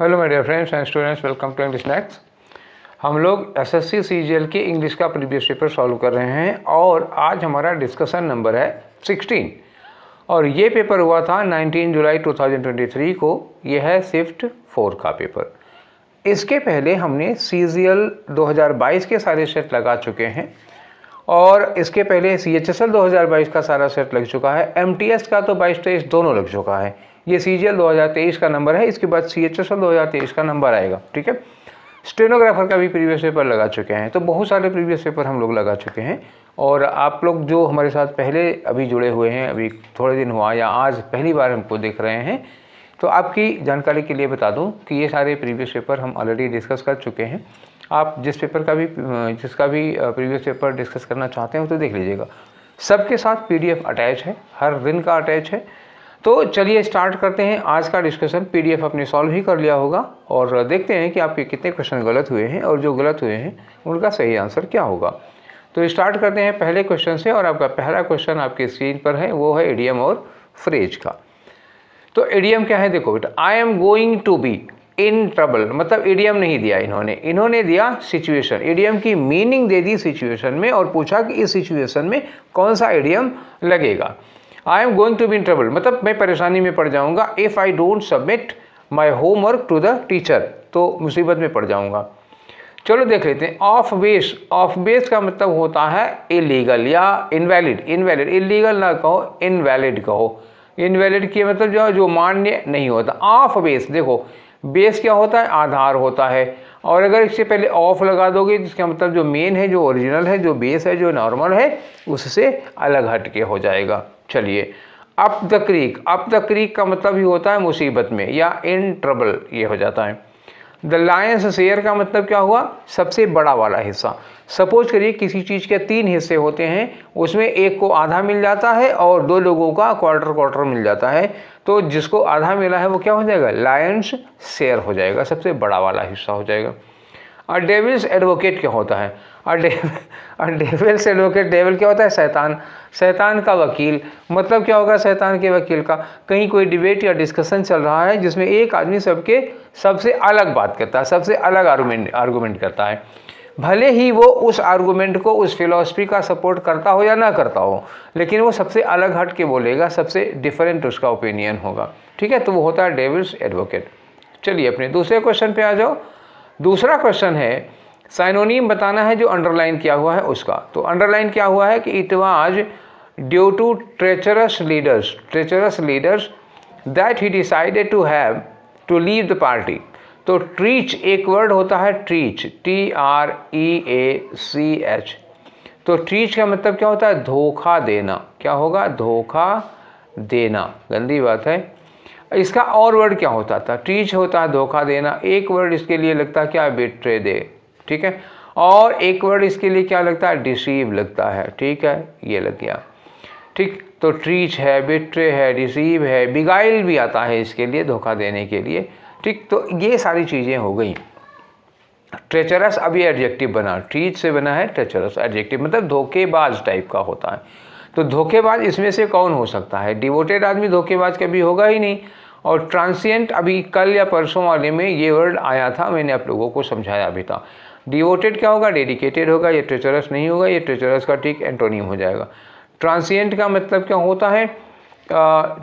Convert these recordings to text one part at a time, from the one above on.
Hello my dear friends and students, welcome to English next. हम लोग SSC CGL के English का previous paper solve कर रहे हैं और आज हमारा डिस्कशन नंबर है 16 और ये पेपर हुआ था 19 जुलाई 2023 को। ये है शिफ्ट 4 का पेपर। इसके पहले हमने सीजीएल 2022 के सारे सेट लगा चुके हैं और इसके पहले सीएचएसएल 2022 का सारा सेट लग चुका है। एमटीएस का तो 22-23 दोनों लग चुका है। ये सीजीएल 2023 का नंबर है, इसके बाद सीएचएसएल 2023 का नंबर आएगा। ठीक है, स्टेनोग्राफर का भी प्रीवियस पेपर लगा चुके हैं, तो बहुत सारे प्रीवियस पेपर हम लोग लगा चुके हैं। और आप लोग जो हमारे साथ पहले अभी जुड़े हुए हैं, अभी थोड़े दिन हुआ या आज पहली बार हमको देख रहे हैं, तो आपकी जानकारी के लिए बता दूं कि ये सारे प्रीवियस पेपर हम ऑलरेडी डिस्कस कर चुके हैं। आप जिसका भी प्रीवियस पेपर डिस्कस करना चाहते हैं तो देख लीजिएगा। सबके साथ पीडीएफ अटैच है, हर दिन का अटैच है। तो चलिए स्टार्ट करते हैं आज का डिस्कशन। पीडीएफ आपने सॉल्व ही कर लिया होगा और देखते हैं कि आपके कितने क्वेश्चन गलत हुए हैं और जो गलत हुए हैं उनका सही आंसर क्या होगा। तो स्टार्ट करते हैं पहले क्वेश्चन से और आपका पहला क्वेश्चन आपकी स्क्रीन पर है, वो है इडियम और फ्रेज का। तो इडियम क्या है, देखो बेटा, I am going to be in trouble, मतलब इडियम नहीं दिया इन्होंने दिया सिचुएशन। इडियम की मीनिंग दे दी सिचुएशन में और पूछा कि इस सिचुएशन में कौन सा इडियम लगेगा। I am going to be in trouble मतलब मैं परेशानी में पड़ जाऊंगा। If I don't submit my homework to the teacher, तो मुसीबत में पड़ जाऊंगा। चलो देख लेते हैं। ऑफ बेस का मतलब होता है इलीगल या इनवैलिड। इलीगल ना कहो, इनवैलिड कहो। इनवैलिड की मतलब जो मान्य नहीं होता। ऑफ बेस, देखो बेस क्या होता है, आधार होता है। और अगर इससे पहले ऑफ लगा दोगे जिसका मतलब जो मेन है, जो ओरिजिनल है, जो बेस है, जो नॉर्मल है, उससे अलग हटके हो जाएगा। चलिए, अप द क्रीक का मतलब ही होता है मुसीबत में या इन ट्रबल, ये हो जाता है। द लायंस शेयर का मतलब क्या हुआ, सबसे बड़ा वाला हिस्सा। सपोज करिए किसी चीज़ के 3 हिस्से होते हैं, उसमें एक को आधा मिल जाता है और 2 लोगों का क्वार्टर मिल जाता है, तो जिसको आधा मिला है वो क्या हो जाएगा, लायंस शेयर हो जाएगा, सबसे बड़ा वाला हिस्सा हो जाएगा। और डेविल्स एडवोकेट क्या होता है, डेविल्स एडवोकेट, डेविल क्या होता है, शैतान का वकील। मतलब क्या होगा शैतान के वकील का, कहीं कोई डिबेट या डिस्कशन चल रहा है जिसमें एक आदमी सबसे अलग बात करता है, सबसे अलग आर्गूमेंट करता है, भले ही वो उस आर्गूमेंट को, उस फिलॉसफी का सपोर्ट करता हो या ना करता हो, लेकिन वो सबसे अलग हट के बोलेगा, सबसे डिफरेंट उसका ओपिनियन होगा। ठीक है, तो वो होता है डेविल्स एडवोकेट। चलिए अपने दूसरे क्वेश्चन पे आ जाओ। दूसरा क्वेश्चन है, साइनोनिम बताना है जो अंडरलाइन किया हुआ है उसका। तो अंडरलाइन क्या हुआ है कि it was due to treacherous leaders that he decided to have to leave the party. तो ट्रीच एक वर्ड होता है, ट्रीच, TREACH। तो ट्रीच का मतलब क्या होता है, धोखा देना। क्या होगा, धोखा देना, गंदी बात है। इसका और वर्ड क्या होता था, ट्रीच होता है धोखा देना, एक वर्ड इसके लिए लगता है क्या, बिट्रे दे। ठीक है, और एक वर्ड इसके लिए क्या लगता है, डिसीव लगता है। ठीक है, ये लग गया। ठीक, तो ट्रीच है, बिट्रे है, डिसीव है, बिगाइल भी आता है इसके लिए, धोखा देने के लिए। ठीक, तो ये सारी चीज़ें हो गई। ट्रेचरस अभी एडजेक्टिव बना, ट्रीच से बना है ट्रेचरस एडजेक्टिव, मतलब धोखेबाज टाइप का होता है। तो धोखेबाज इसमें से कौन हो सकता है, डिवोटेड आदमी धोखेबाज कभी होगा ही नहीं। और ट्रांसिएंट अभी कल या परसों वाले में ये वर्ड आया था, मैंने आप लोगों को समझाया भी था। डिवोटेड क्या होगा, डेडिकेटेड होगा, ये ट्रेचरस नहीं होगा, ये ट्रेचरस का ठीक एंटोनिम हो जाएगा। ट्रांसिएंट का मतलब क्या होता है,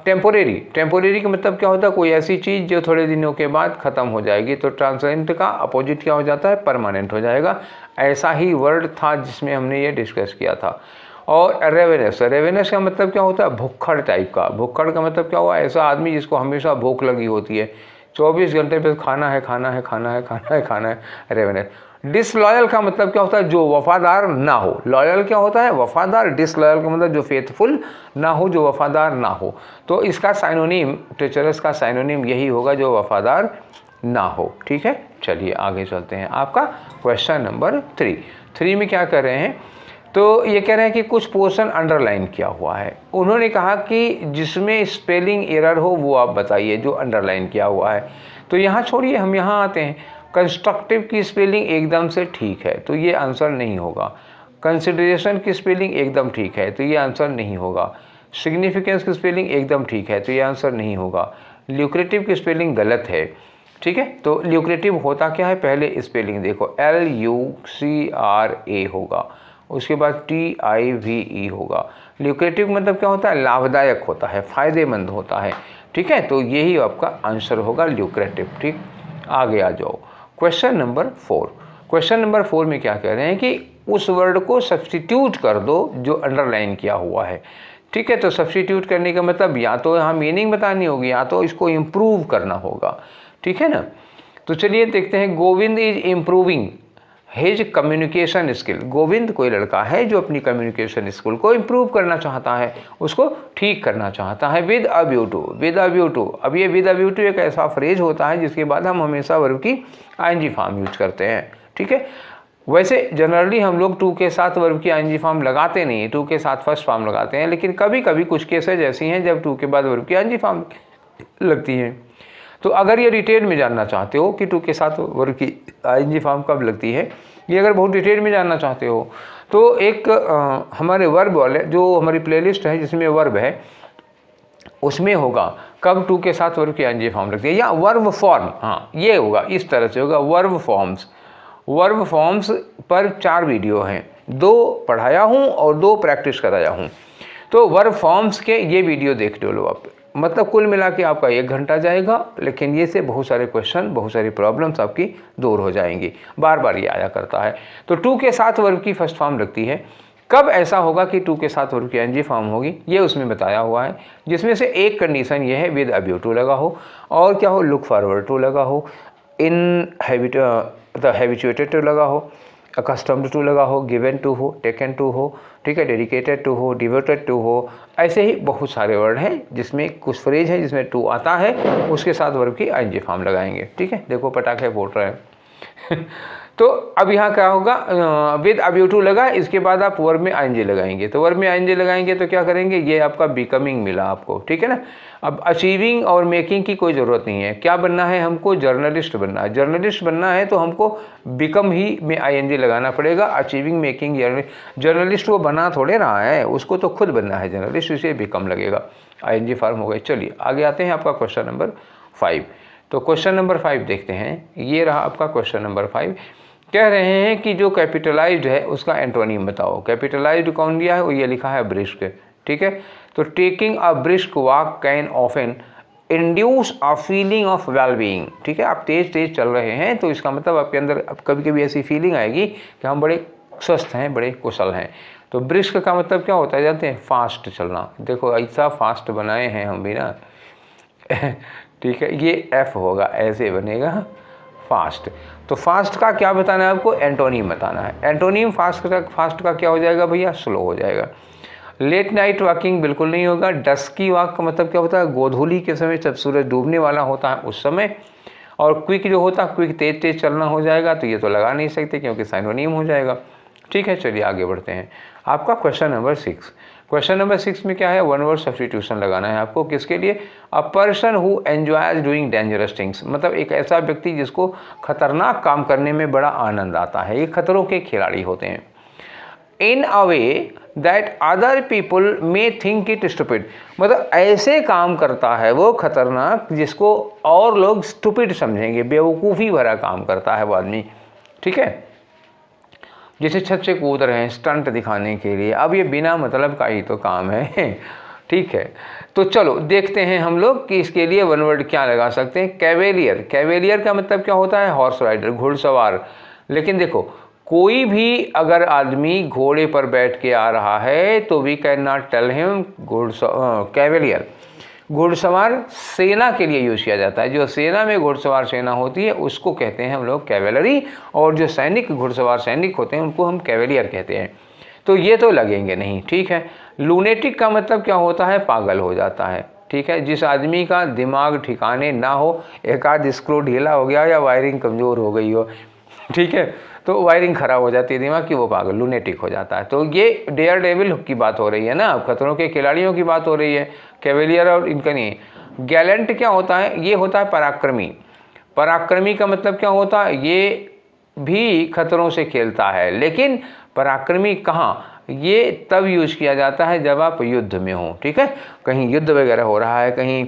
टेम्पोरेरी का मतलब क्या होता है, कोई ऐसी चीज़ जो थोड़े दिनों के बाद ख़त्म हो जाएगी। तो ट्रांसिएंट का अपोजिट क्या हो जाता है, परमानेंट हो जाएगा। ऐसा ही वर्ड था जिसमें हमने ये डिस्कस किया था। और रेवेनस का मतलब क्या होता है, भुक्खड़ टाइप का। भुक्खड़ का मतलब क्या हुआ, ऐसा आदमी जिसको हमेशा भूख लगी होती है, 24 घंटे पे खाना है, रेवेनस। डिसलॉयल का मतलब क्या होता है, जो वफादार ना हो। लॉयल क्या होता है, वफादार। डिसलॉयल का मतलब जो फेथफुल ना हो, जो वफादार ना हो। तो इसका साइनोनिम, ट्रेचरस का साइनोनिम यही होगा, जो वफादार ना हो। ठीक है, चलिए आगे चलते हैं। आपका क्वेश्चन नंबर 3 में क्या कर रहे हैं, तो ये कह रहे हैं कि कुछ पोर्शन अंडरलाइन किया हुआ है। उन्होंने कहा कि जिसमें स्पेलिंग एरर हो वो आप बताइए, जो अंडरलाइन किया हुआ है। तो यहाँ छोड़िए, हम यहाँ आते हैं। कंस्ट्रक्टिव की स्पेलिंग एकदम से ठीक है, तो ये आंसर नहीं होगा। कंसिडरेशन की स्पेलिंग एकदम ठीक है, तो ये आंसर नहीं होगा। सिग्निफिकेंस की स्पेलिंग एकदम ठीक है, तो ये आंसर नहीं होगा। ल्यूक्रेटिव की स्पेलिंग गलत है। ठीक है। तो ल्यूक्रेटिव होता क्या है, पहले स्पेलिंग देखो, LUCRA होगा, उसके बाद TIVE होगा। ल्यूक्रेटिव मतलब क्या होता है, लाभदायक होता है, फायदेमंद होता है, ठीक है। तो यही आपका आंसर होगा ल्यूक्रेटिव। ठीक, आगे आ जाओ। Question number 4। क्वेश्चन नंबर 4 में क्या कह रहे हैं कि उस वर्ड को सब्स्टिट्यूट कर दो जो अंडरलाइन किया हुआ है। ठीक है, तो सब्स्टिट्यूट करने का मतलब या तो यहाँ मीनिंग बतानी होगी या तो इसको इम्प्रूव करना होगा, ठीक है ना। तो चलिए देखते हैं, Govind is improving his communication skill. Govind कोई लड़का है जो अपनी कम्युनिकेशन स्किल को इम्प्रूव करना चाहता है, उसको ठीक करना चाहता है। With a view to, with a view to. अब ये विद अ व्यू टू एक ऐसा फ्रेज होता है जिसके बाद हम हमेशा वर्ब की आईएनजी फॉर्म यूज करते हैं, ठीक है। वैसे जनरली हम लोग टू के साथ वर्ब की आईएनजी फॉर्म लगाते नहीं है, टू के साथ फर्स्ट फॉर्म लगाते हैं, लेकिन कभी कभी कुछ केसेज ऐसी हैं जब टू के बाद वर्ब की आईएनजी फॉर्म लगती है। तो अगर ये डिटेल में जानना चाहते हो कि टू के साथ वर्ब की आईएनजी फॉर्म कब लगती है, ये अगर बहुत डिटेल में जानना चाहते हो तो एक हमारे वर्ब वाले जो हमारी प्लेलिस्ट है जिसमें वर्ब है, उसमें होगा कब टू के साथ वर्ब की आईएनजी फॉर्म लगती है, या वर्ब फॉर्म, हाँ ये होगा, इस तरह से होगा वर्ब फॉर्म्स। वर्ब फॉर्म्स पर 4 वीडियो हैं, 2 पढ़ाया हूँ और 2 प्रैक्टिस कराया हूँ। तो वर्ब फॉर्म्स के ये वीडियो देख लो आप, मतलब कुल मिला के आपका 1 घंटा जाएगा, लेकिन ये से बहुत सारे क्वेश्चन, बहुत सारी प्रॉब्लम्स आपकी दूर हो जाएंगी। बार बार ये आया करता है। तो टू के साथ वर्ब की फर्स्ट फॉर्म लगती है। कब ऐसा होगा कि टू के साथ वर्ब की आईएनजी फॉर्म होगी, ये उसमें बताया हुआ है, जिसमें से एक कंडीशन ये है विद अ व्यू टू लगा हो, और क्या हो, लुक फॉरवर्ड टू लगा हो, द हैबिचुएटेड टू लगा हो, अकस्टम्ड टू लगा हो, गिवन टू हो, टेकन टू हो, ठीक है, डेडिकेटेड टू हो, डिवोटेड टू हो। ऐसे ही बहुत सारे वर्ड हैं जिसमें कुछ फ्रेज है जिसमें टू आता है, उसके साथ वर्ब की आईएनजी फॉर्म लगाएंगे, ठीक है। देखो पटाखे फूट रहे हैं तो अब यहाँ क्या होगा, विद अ व्यू टू लगा, इसके बाद आप वर्ब में आईएनजी लगाएंगे। तो वर्ब में आईएनजी लगाएंगे तो क्या करेंगे, ये आपका बिकमिंग मिला आपको, ठीक है ना। अब अचीविंग और मेकिंग की कोई ज़रूरत नहीं है। क्या बनना है हमको, जर्नलिस्ट बनना है। जर्नलिस्ट बनना है तो हमको बिकम ही में आईएनजी लगाना पड़ेगा। अचीविंग, मेकिंग, जर्नलिस्ट वो बना थोड़े रहा है, उसको तो खुद बनना है जर्नलिस्ट, इसे बिकम लगेगा, आईएनजी फॉर्म हो गई। चलिए आगे आते हैं, आपका क्वेश्चन नंबर 5। तो क्वेश्चन नंबर 5 देखते हैं, ये रहा आपका क्वेश्चन नंबर 5। कह रहे हैं कि जो कैपिटलाइज्ड है उसका एंटोनिम बताओ। कैपिटलाइज्ड कौन दिया है, वो ये लिखा है ब्रिस्क, ठीक है। तो taking a brisk walk can often induce a feeling of well being, ठीक है। आप तेज तेज चल रहे हैं तो इसका मतलब आपके अंदर कभी कभी ऐसी फीलिंग आएगी कि हम बड़े स्वस्थ हैं, बड़े कुशल हैं। तो ब्रिस्क का मतलब क्या होता है जानते हैं, फास्ट चलना। देखो ऐसा फास्ट बनाए हैं हम भी ना ठीक है, ये एफ होगा, ऐसे बनेगा फास्ट। तो फास्ट का क्या बताना है आपको, एंटोनिम बताना है। एंटोनिम फास्ट का क्या हो जाएगा भैया, स्लो हो जाएगा। लेट नाइट वॉकिंग बिल्कुल नहीं होगा। डस्की वॉक का मतलब क्या होता है, गोधूली के समय जब सूरज डूबने वाला होता है उस समय। और क्विक जो होता है, क्विक तेज तेज चलना हो जाएगा, तो ये तो लगा नहीं सकते क्योंकि साइनोनिम हो जाएगा, ठीक है। चलिए आगे बढ़ते हैं, आपका क्वेश्चन नंबर 6। क्वेश्चन नंबर 6 में क्या है, वन वर्ड सब्स्टिट्यूशन लगाना है आपको। किसके लिए, a person who enjoys doing dangerous things, मतलब एक ऐसा व्यक्ति जिसको खतरनाक काम करने में बड़ा आनंद आता है। ये खतरों के खिलाड़ी होते हैं। In a way that other people may think it stupid, मतलब ऐसे काम करता है वो खतरनाक जिसको और लोग स्टूपिड समझेंगे, बेवकूफ़ी भरा काम करता है वो आदमी, ठीक है। जैसे छत से कूद रहे हैं स्टंट दिखाने के लिए, अब ये बिना मतलब का ही तो काम है ठीक है। तो चलो देखते हैं हम लोग कि इसके लिए वन वर्ड क्या लगा सकते हैं। कैवेलियर, कैवेलियर का मतलब क्या होता है, हॉर्स राइडर, घुड़सवार। लेकिन देखो कोई भी अगर आदमी घोड़े पर बैठ के आ रहा है तो we can not tell him cavalier. घुड़सवार सेना के लिए यूज़ किया जाता है, जो सेना में घुड़सवार सेना होती है उसको कहते हैं हम लोग कैवेलरी, और जो सैनिक घुड़सवार सैनिक होते हैं उनको हम कैवेलियर कहते हैं। तो ये तो लगेंगे नहीं, ठीक है। लूनेटिक का मतलब क्या होता है, पागल हो जाता है, ठीक है। जिस आदमी का दिमाग ठिकाने ना हो, एक आध स्क्रू ढीला हो गया या वायरिंग कमज़ोर हो गई हो, ठीक है, तो वायरिंग खराब हो जाती है दिमाग की, वो पागल लूनेटिक हो जाता है। तो ये डेयर डेविल की बात हो रही है ना, खतरों के खिलाड़ियों की बात हो रही है, कैवेलियर और इनका नहीं। गैलेंट क्या होता है, ये होता है पराक्रमी। पराक्रमी का मतलब क्या होता है, ये भी खतरों से खेलता है, लेकिन पराक्रमी कहाँ, ये तब यूज किया जाता है जब आप युद्ध में हो, ठीक है। कहीं युद्ध वगैरह हो रहा है, कहीं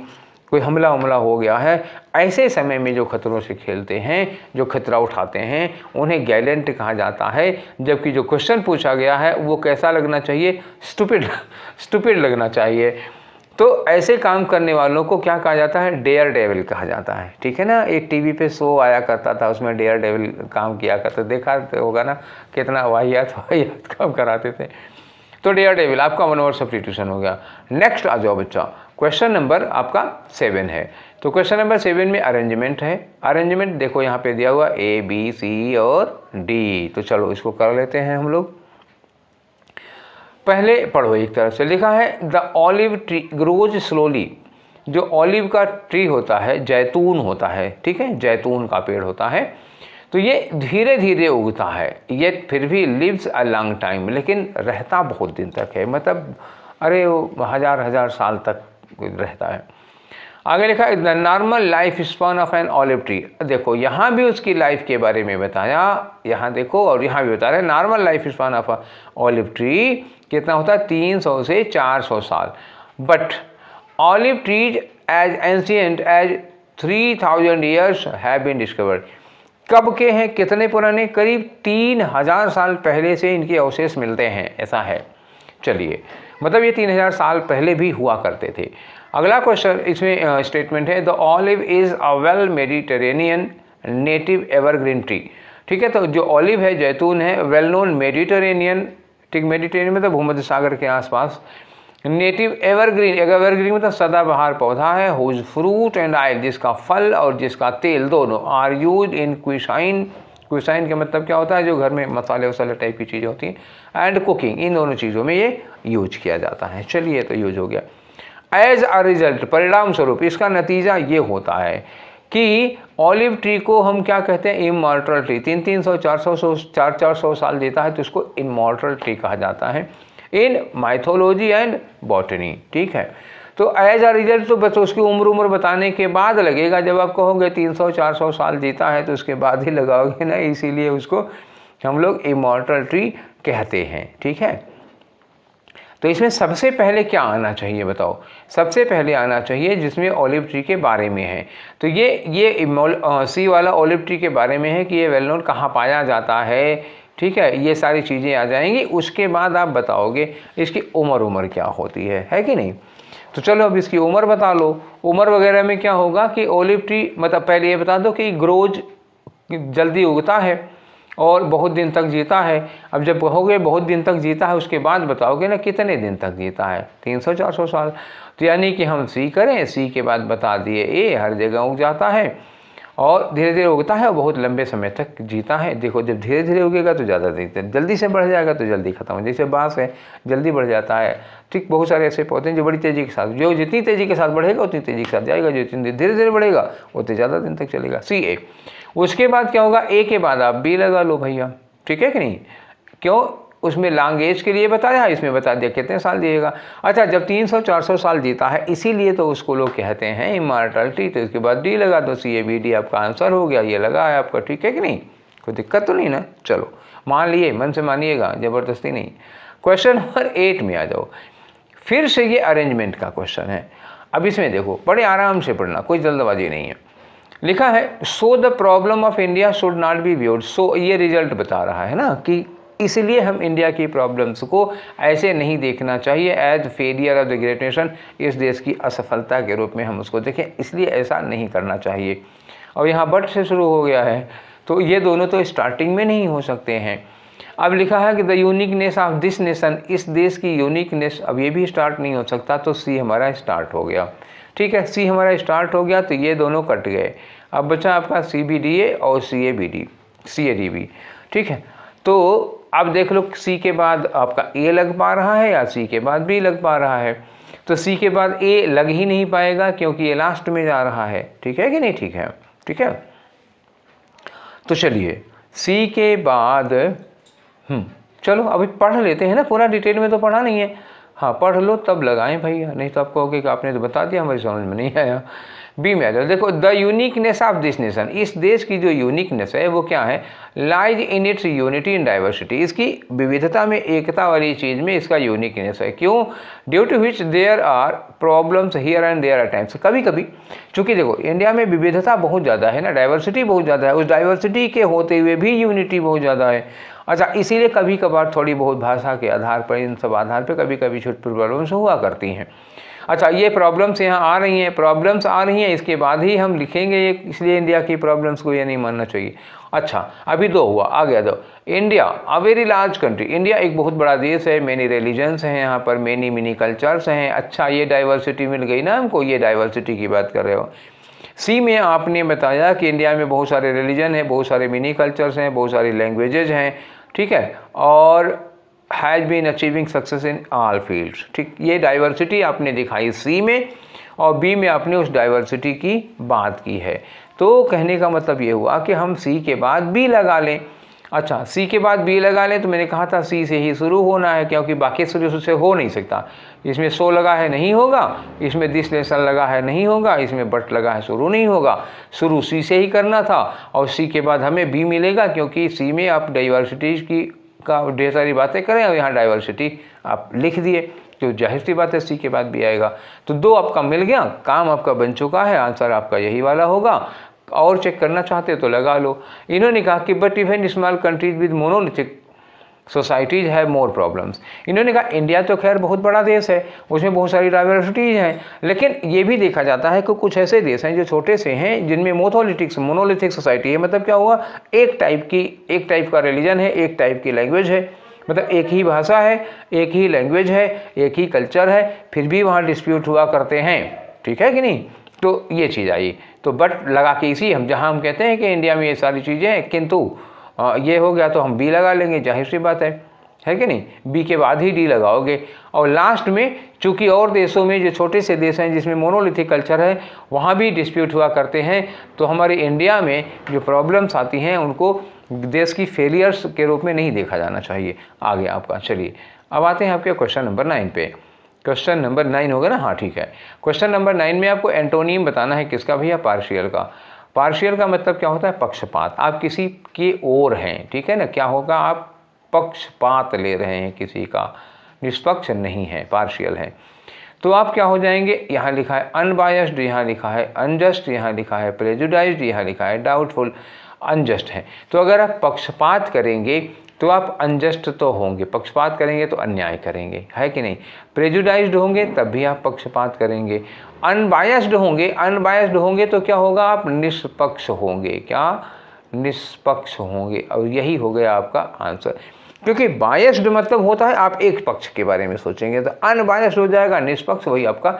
कोई हमला हो गया है, ऐसे समय में जो खतरों से खेलते हैं, जो खतरा उठाते हैं, उन्हें गैलेंट कहा जाता है। जबकि जो क्वेश्चन पूछा गया है वो कैसा लगना चाहिए, स्टूपिड लगना चाहिए। तो ऐसे काम करने वालों को क्या कहा जाता है, डेयर डेविल कहा जाता है। ठीक है ना, एक टीवी पे शो आया करता था, उसमें डेयर डेविल काम किया करते, देखा होगा ना, कितना वाहियात काम कराते थे। तो डेयर डेविल आपका 1 ओवर सब्स्टिट्यूशन हो गया। नेक्स्ट आ जाओ बच्चा, क्वेश्चन नंबर आपका 7 है। तो क्वेश्चन नंबर 7 में अरेंजमेंट है। अरेंजमेंट देखो यहाँ पे दिया हुआ A B C और D। तो चलो इसको कर लेते हैं हम लोग। पहले पढ़ो, एक तरफ से लिखा है the olive tree grows slowly. जो ऑलिव का ट्री होता है, जैतून होता है, ठीक है, जैतून का पेड़ होता है, तो ये धीरे धीरे उगता है, ये फिर भी लिव्स अ लॉन्ग टाइम, लेकिन रहता बहुत दिन तक है, मतलब अरे वो हजार साल तक रहता है। आगे लिखा है the normal life span of an olive tree. देखो यहाँ भी उसकी लाइफ के बारे में बताया, यहाँ देखो, और यहाँ भी बता रहे हैं normal life span of olive tree कितना होता है, 300 से 400 साल। But olive trees as ancient as 3000 years have been discovered. कब के हैं, कितने पुराने, करीब 3000 साल पहले से इनके अवशेष मिलते हैं, ऐसा है। चलिए, मतलब ये 3000 साल पहले भी हुआ करते थे। अगला क्वेश्चन इसमें स्टेटमेंट है the olive is a well Mediterranean native evergreen tree. ठीक है, तो जो ऑलिव है, जैतून है, वेल नोन मेडिटेरेनियन, ठीक, मेडिटेरेनियन मतलब भूमध्य सागर के आसपास, नेटिव एवरग्रीन, एवरग्रीन मतलब सदाबहार पौधा है, हुज फ्रूट एंड ऑयल, जिसका फल और जिसका तेल दोनों, आर यूज इन क्विसाइन। क्विसाइन का मतलब क्या होता है, जो घर में मसाले वसाले टाइप की चीज़ें होती हैं, एंड कुकिंग, इन दोनों चीज़ों में ये यूज किया जाता है। चलिए, तो यूज हो गया। एज अ रिजल्ट, परिणाम स्वरूप, इसका नतीजा ये होता है कि ऑलिव ट्री को हम क्या कहते हैं, इमॉर्टल ट्री। 300 400 साल जीता है तो इसको इमॉर्टल ट्री कहा जाता है इन माइथोलॉजी एंड बॉटनी। ठीक है, तो एज अ रिजल्ट तो बस उसकी उम्र बताने के बाद लगेगा। जब आप कहोगे 300-400 साल जीता है तो उसके बाद ही लगाओगे ना, इसीलिए उसको हम लोग इमॉर्टल ट्री कहते हैं। ठीक है, तो इसमें सबसे पहले क्या आना चाहिए बताओ, सबसे पहले आना चाहिए जिसमें ऑलिव ट्री के बारे में है। तो ये सी वाला ऑलिव ट्री के बारे में है कि ये वेल नोन कहाँ पाया जाता है। ठीक है, ये सारी चीज़ें आ जाएंगी। उसके बाद आप बताओगे इसकी उम्र क्या होती है कि नहीं। तो चलो अब इसकी उम्र बता लो। उम्र वगैरह में क्या होगा कि ऑलिव ट्री, मतलब पहले ये बता दो कि ग्रोज जल्दी उगता है और बहुत दिन तक जीता है। अब जब कहोगे बहुत दिन तक जीता है, उसके बाद बताओगे ना कितने दिन तक जीता है, 300-400 साल। तो यानी कि हम सी करें, सी के बाद बता दिए ए, हर जगह उग जाता है और धीरे धीरे उगता है और बहुत लंबे समय तक जीता है। देखो, जब धीरे धीरे उगेगा तो ज़्यादा देखते हैं, जल्दी से बढ़ जाएगा तो जल्दी खत्म हो। जैसे बाँस है, जल्दी बढ़ जाता है। ठीक, बहुत सारे ऐसे पौधे हैं जो बड़ी तेज़ी के साथ, जो जितनी तेज़ी के साथ बढ़ेगा उतनी तेज़ी के साथ जाएगा, जो जितनी धीरे धीरे बढ़ेगा उतने ज़्यादा दिन तक चलेगा। सी ए। उसके बाद क्या होगा, ए के बाद आप बी लगा लो भैया। ठीक है कि नहीं, क्यों, उसमें लॉन्ग एज के लिए बताया, इसमें बता दिया कितने साल जिएगा। अच्छा, जब 300-400 साल जीता है इसीलिए तो उसको लोग कहते हैं इमॉर्टलिटी। तो इसके बाद डी लगा दो, सी ए बी डी आपका आंसर हो गया, ये लगा है आपका। ठीक है कि नहीं, कोई दिक्कत तो नहीं ना। चलो, मान लिए, मन से मानिएगा, ज़बरदस्ती नहीं। क्वेश्चन नंबर 8 में आ जाओ। फिर से ये अरेंजमेंट का क्वेश्चन है। अब इसमें देखो, बड़े आराम से पढ़ना, कोई जल्दबाजी नहीं है। लिखा है so the problem of India should not be viewed. So ये रिजल्ट बता रहा है ना कि इसलिए हम इंडिया की प्रॉब्लम्स को ऐसे नहीं देखना चाहिए as failure of the great nation, इस देश की असफलता के रूप में हम उसको देखें, इसलिए ऐसा नहीं करना चाहिए। और यहाँ बट से शुरू हो गया है, तो ये दोनों तो स्टार्टिंग में नहीं हो सकते हैं। अब लिखा है कि the uniqueness of this nation, इस देश की यूनिकनेस, अब ये भी स्टार्ट नहीं हो सकता, तो सी हमारा स्टार्ट हो गया। ठीक है, सी हमारा स्टार्ट हो गया, तो ये दोनों कट गए। अब बचा आपका सी बी डी ए और C A B D, C A D B. ठीक है, तो अब देख लो सी के बाद आपका ए लग पा रहा है या सी के बाद बी लग पा रहा है। तो सी के बाद ए लग ही नहीं पाएगा क्योंकि ये लास्ट में जा रहा है। ठीक है कि नहीं, ठीक है, ठीक है। तो चलिए, सी के बाद चलो अभी पढ़ लेते हैं ना, पूरा डिटेल में तो पढ़ा नहीं है। हाँ, पढ़ लो तब लगाएं भैया, नहीं तो आप कहोगे कि आपने तो बता दिया, हमारी समझ में नहीं आया। बी में आ जाओ। देखो the uniqueness of this nation, इस देश की जो यूनिकनेस है वो क्या है, lies in its unity in diversity, इसकी विविधता में, एकता वाली चीज़ में इसका यूनिकनेस है। क्यों? Due to which there are problems here and there at times, कभी कभी, चूँकि देखो इंडिया में विविधता बहुत ज़्यादा है ना, डाइवर्सिटी बहुत ज़्यादा है, उस डाइवर्सिटी के होते हुए भी यूनिटी बहुत ज़्यादा है। अच्छा, इसीलिए कभी कभार थोड़ी बहुत भाषा के आधार पर, इन सब आधार पर कभी कभी छोटी प्रॉब्लम्स हुआ करती हैं। अच्छा, ये प्रॉब्लम्स यहाँ आ रही हैं, प्रॉब्लम्स आ रही हैं, इसके बाद ही हम लिखेंगे ये, इसलिए इंडिया की प्रॉब्लम्स को ये नहीं मानना चाहिए। अच्छा, अभी दो हुआ, आ गया दो। India a very large country, India एक बहुत बड़ा देश है, मेनी रिलीजन्स हैं यहाँ पर, मेनी मिनी कल्चर्स हैं। अच्छा, ये डाइवर्सिटी मिल गई ना हमको, ये डाइवर्सिटी की बात कर रहे हो। सी में आपने बताया कि इंडिया में बहुत सारे रिलीजन हैं, बहुत सारे मिनी कल्चर्स हैं, बहुत सारी लैंग्वेजेज हैं, ठीक है, और has been achieving success in all fields, ठीक, ये डाइवर्सिटी आपने दिखाई सी में, और बी में आपने उस डाइवर्सिटी की बात की है। तो कहने का मतलब ये हुआ कि हम सी के बाद बी लगा लें। अच्छा, सी के बाद बी लगा लें, तो मैंने कहा था सी से ही शुरू होना है, क्योंकि बाकी शुरू से हो नहीं सकता। इसमें सो लगा है नहीं होगा, इसमें दिस लेसन लगा है नहीं होगा, इसमें बट लगा है शुरू नहीं होगा, शुरू सी से ही करना था, और सी के बाद हमें बी मिलेगा, क्योंकि सी में आप डाइवर्सिटीज़ की का ढेर सारी बातें करें और यहाँ डाइवर्सिटी आप लिख दिए, तो जाहिर सी बात है सी के बाद भी आएगा। तो दो आपका मिल गया, काम आपका बन चुका है, आंसर आपका यही वाला होगा। और चेक करना चाहते तो लगा लो। इन्होंने कहा कि but even small countries with monolithic societies have more problems. इन्होंने कहा इंडिया तो खैर बहुत बड़ा देश है, उसमें बहुत सारी डाइवर्सिटीज हैं, लेकिन ये भी देखा जाता है कि कुछ ऐसे देश हैं जो छोटे से हैं, जिनमें मोनोलिथिक सोसाइटी है। मतलब क्या हुआ, एक टाइप का रिलीजन है, एक टाइप की लैंग्वेज है, मतलब एक ही भाषा है, एक ही लैंग्वेज है, एक ही कल्चर है, फिर भी वहाँ डिस्प्यूट हुआ करते हैं, ठीक है कि नहीं। तो ये चीज़ आई, तो बट लगा के इसी हम जहाँ हम कहते हैं कि इंडिया में ये सारी चीज़ें हैं, किंतु ये हो गया तो हम बी लगा लेंगे, जाहिर सी बात है कि नहीं, बी के बाद ही डी लगाओगे। और लास्ट में चूंकि और देशों में जो छोटे से देश हैं जिसमें मोनोलिथिक कल्चर है, वहाँ भी डिस्प्यूट हुआ करते हैं, तो हमारे इंडिया में जो प्रॉब्लम्स आती हैं उनको देश की फेलियर्स के रूप में नहीं देखा जाना चाहिए। आगे आपका, चलिए अब आते हैं आपके क्वेश्चन नंबर 9 पे। क्वेश्चन नंबर 9 होगा ना, हाँ ठीक है। क्वेश्चन नंबर 9 में आपको एंटोनिम बताना है, किसका भैया, पार्शियल का। पार्शियल का मतलब क्या होता है, पक्षपात, आप किसी की ओर हैं, ठीक है ना, क्या होगा, आप पक्षपात ले रहे हैं किसी का, निष्पक्ष नहीं है, पार्शियल है। तो आप क्या हो जाएंगे, यहाँ लिखा है अनबायस्ड, यहाँ लिखा है अनजस्ट, यहाँ लिखा है प्रेजुडाइज्ड, यहाँ लिखा है डाउटफुल, अनजस्ट है। तो अगर आप पक्षपात करेंगे तो आप अनजस्ट तो होंगे, पक्षपात करेंगे तो अन्याय करेंगे, है कि नहीं। प्रेजुडाइज्ड होंगे तब भी आप पक्षपात करेंगे। अनबायस्ड होंगे तो क्या होगा, आप निष्पक्ष होंगे, क्या, निष्पक्ष होंगे। और यही हो गया आपका आंसर, क्योंकि बायस्ड मतलब होता है आप एक पक्ष के बारे में सोचेंगे, तो अनबायस्ड हो जाएगा, निष्पक्ष, वही आपका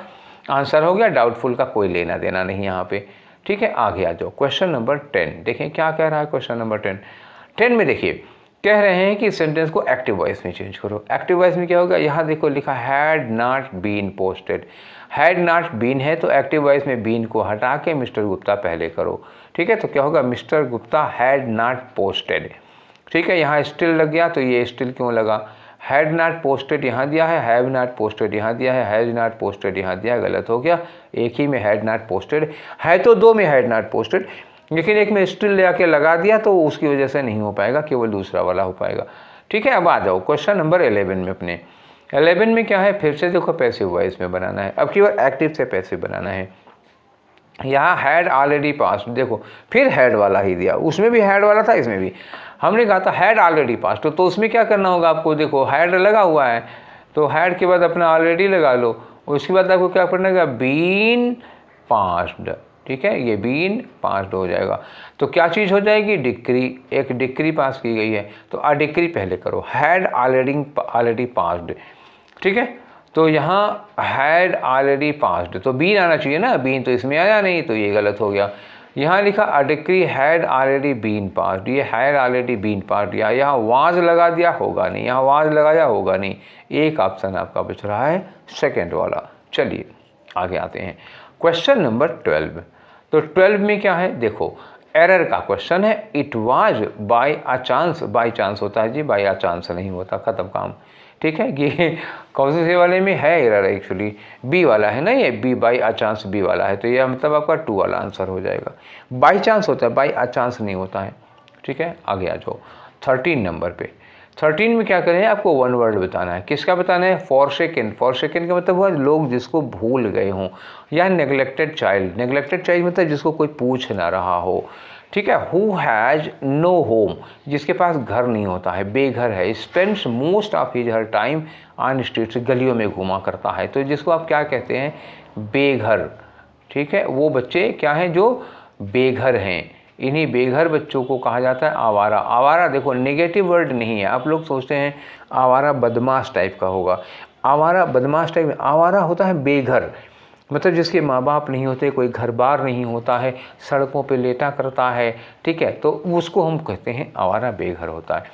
आंसर हो गया। डाउटफुल का कोई लेना देना नहीं यहाँ पे, ठीक है। आगे आ जाओ, क्वेश्चन नंबर 10 देखें क्या कह रहा है। क्वेश्चन नंबर 10 में देखिए, कह रहे हैं कि सेंटेंस को एक्टिव वॉइस में चेंज करो। एक्टिव वॉइस में क्या होगा, यहाँ देखो लिखा had not been posted, had not been है तो एक्टिव वॉइस में बीन को हटा के मिस्टर गुप्ता पहले करो, ठीक है। तो क्या होगा, mister Gupta had not posted, ठीक है। यहाँ स्टिल लग गया, तो ये स्टिल क्यों लगा, हैड नॉट पोस्टेड यहाँ दिया है, हैव नॉट पोस्टेड यहाँ दिया है, हैज नॉट पोस्टेड यहाँ दिया है, गलत हो गया। एक ही में हैड नॉट पोस्टेड है, तो दो में हैड नॉट पोस्टेड, लेकिन एक में स्टिल ले आके लगा दिया तो उसकी वजह से नहीं हो पाएगा, केवल दूसरा वाला हो पाएगा, ठीक है। अब आ जाओ क्वेश्चन नंबर 11 में। अपने 11 में क्या है, फिर से देखो पैसिव वॉइस में बनाना है, अब केवल एक्टिव से पैसिव बनाना है। यहाँ हैड ऑलरेडी पास्ड, देखो फिर हैड वाला ही दिया, उसमें भी हैड वाला था, इसमें भी हमने कहा था हैड ऑलरेडी पास्ड, तो उसमें क्या करना होगा आपको, देखो हैड लगा हुआ है तो हैड के बाद अपना ऑलरेडी लगा लो, उसके बाद आपको क्या करना है, बीन पास्ड, ठीक है, ये बीन पास्ड हो जाएगा। तो क्या चीज़ हो जाएगी, डिक्री, एक डिक्री पास की गई है, तो अ डिक्री पहले करो, हैड ऑलरेडी पास्ड, ठीक है। तो यहाँ हैड ऑलरेडी पास्ड, तो बीन आना चाहिए ना, बीन तो इसमें आया नहीं, तो ये गलत हो गया। यहाँ लिखा a decree had already been passed, ये हैड ऑलरेडी बीन पास्ड, या यहाँ वाज लगा दिया, होगा नहीं, यहाँ वाज लगाया, होगा नहीं। एक ऑप्शन आपका बच रहा है सेकेंड वाला। चलिए आगे आते हैं, क्वेश्चन नंबर 12। तो 12 में क्या है, देखो एरर का क्वेश्चन है। It was by a chance, by chance होता है जी, बाय अ चांस नहीं होता, खत्म काम। ठीक है, ये कौन से वाले में है एरर एक्चुअली, बी वाला है ना, ये बी बाई अचांस बी वाला है, तो ये मतलब आपका 2 वाला आंसर हो जाएगा। बाई चांस होता है, बाई अचांस नहीं होता है। ठीक है, आगे आ जाओ 13 नंबर पे। 13 में क्या करें, आपको वन वर्ड बताना है। किसका बताना है? फॉरसेकन। फॉरसेकन का मतलब हुआ लोग जिसको भूल गए हों, या नेग्लेक्टेड चाइल्ड। नेग्लेक्टेड चाइल्ड मतलब जिसको कोई पूछ ना रहा हो। ठीक है, हु हैज़ नो होम, जिसके पास घर नहीं होता है, बेघर है। Spends most of his her time on streets, गलियों में घूमा करता है, तो जिसको आप क्या कहते हैं? बेघर। ठीक है, वो बच्चे क्या हैं जो बेघर हैं, इन्हीं बेघर बच्चों को कहा जाता है आवारा। आवारा देखो नेगेटिव वर्ड नहीं है, आप लोग सोचते हैं आवारा बदमाश टाइप का होगा, आवारा बदमाश टाइप, आवारा होता है बेघर, मतलब जिसके माँ बाप नहीं होते, कोई घर बार नहीं होता है, सड़कों पे लेटा करता है। ठीक है, तो उसको हम कहते हैं आवारा, बेघर होता है।